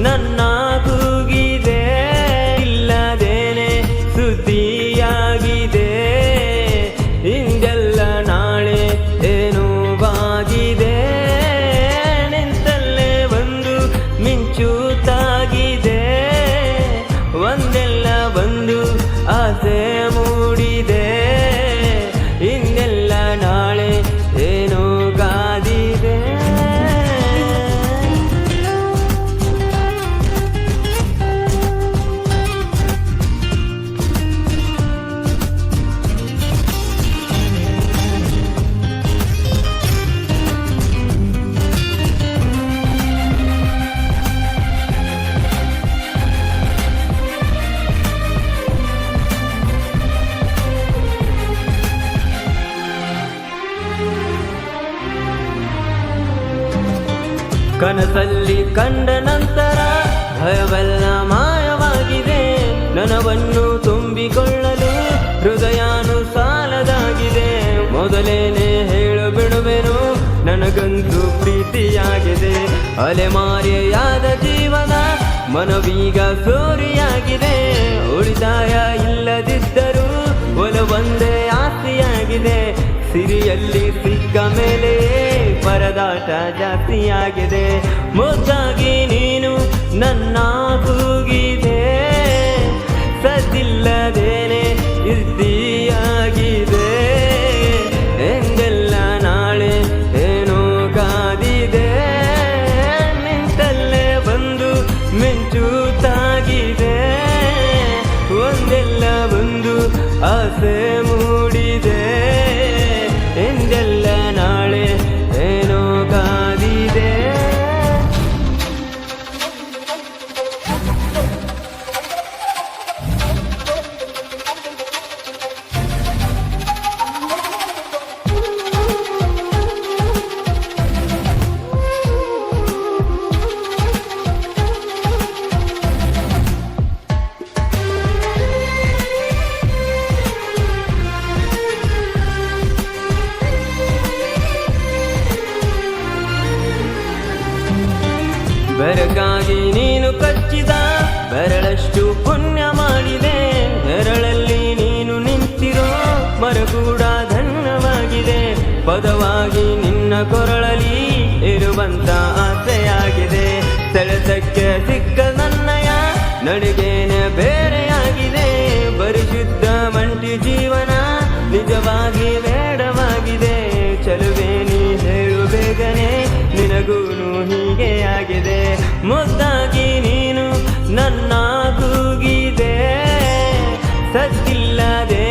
ನನ್ನ ಕೂಗಿದೆ ಇಲ್ಲದೇನೆ ಸುದ್ದಿಯಾಗಿದೆ ಇಂದೆಲ್ಲ ನಾಳೆ ಏನೋ ಬಾಗಿದೆ ನಿಂತಲ್ಲೇ ಒಂದು ಮಿಂಚುತ್ತಾಗಿದೆ ಒಂದೆಲ್ಲ ಬಂದು ಆಸೆ ಮೂಡಿದೆ ಇಂದೆಲ್ಲ ನಾಳೆ ಏನೋ ಕಾದಿದೆ ಕನಸಲ್ಲಿ ಕಂಡ ನಂತರ ಭಯವೆಲ್ಲ ಮಾಯವಾಗಿದೆ ನನವನ್ನು ತುಂಬಿಕೊಳ್ಳಲು ಹೃದಯನು ಸಾಲದಾಗಿದೆ ಮೊದಲೇನೆ ಹೇಳು ಬಿಡುವೆನು ನನಗಂತೂ ಪ್ರೀತಿಯಾಗಿದೆ ಅಲೆಮಾರಿಯಾದ ಜೀವನ ಮನವೀಗ ಸೋರಿಯಾಗಿದೆ ಉಳಿತಾಯ ಇಲ್ಲದಿದ್ದರೂ ಒಲವೊಂದೇ ಆಸ್ತಿಯಾಗಿದೆ ಸಿರಿಯಲ್ಲಿ ಸಿಕ್ಕ ಮೇಲೆ ಪರದಾಟ ಜಾಸ್ತಿಯಾಗಿದೆ ಮುದ್ದಾಗಿ ನೀನು ನನ್ನ ಕೂಗಿದೆ ಸದ್ದಿಲ್ಲದೇನೆ ಇದ್ದಿಯಾಗಿದೆ ಎಂದೆಲ್ಲ ನಾಳೆ ಏನೋ ಕಾದಿದೆ ನಿಂತಲ್ಲೇ ಬಂದು ಮಿಂಚುತ್ತಾಗಿದೆ ಒಂದೆಲ್ಲ ಒಂದು ಆಸೆ ಮೂಡಿದೆ ಎಂದೆಲ್ಲ ನಾಳೆ ಏನೋ ಕಾದಿದೆ ಬೆರಗಾಗಿ ನೀನು ಕಚ್ಚಿದ ಬೆರಳಷ್ಟು ಪುಣ್ಯ ಮಾಡಿದೆ ನೆರಳಲ್ಲಿ ನೀನು ನಿಂತಿರೋ ಮರಗೂಡ ಧನ್ಯವಾಗಿದೆ ಪದವಾಗಿ ನಿನ್ನ ಕೊರಳಲಿ ಇರುವಂತ ಆಸೆಯಾಗಿದೆ ಸೆಳೆತಕ್ಕೆ ಸಿಕ್ಕ ನನ್ನಯ ನಡಿಗೆನೆ ಬೇರೆಯಾಗಿದೆ ಪರಿಶುದ್ಧ ಮಂಟಿ ಜೀವನ ನಿಜವಾಗಿ ಬೇಡವಾಗಿದೆ ಚಲುವೆ ನೀ ಹೇಳು ಬೇಗನೆ ನಿನಗೂನು ಹೀಗೆ ಆಗಿದೆ ಮುದ್ದಾಗಿ ನೀನು ನನ್ನ ಕೂಗಿದೆ ಸದ್ದಿಲ್ಲದೆ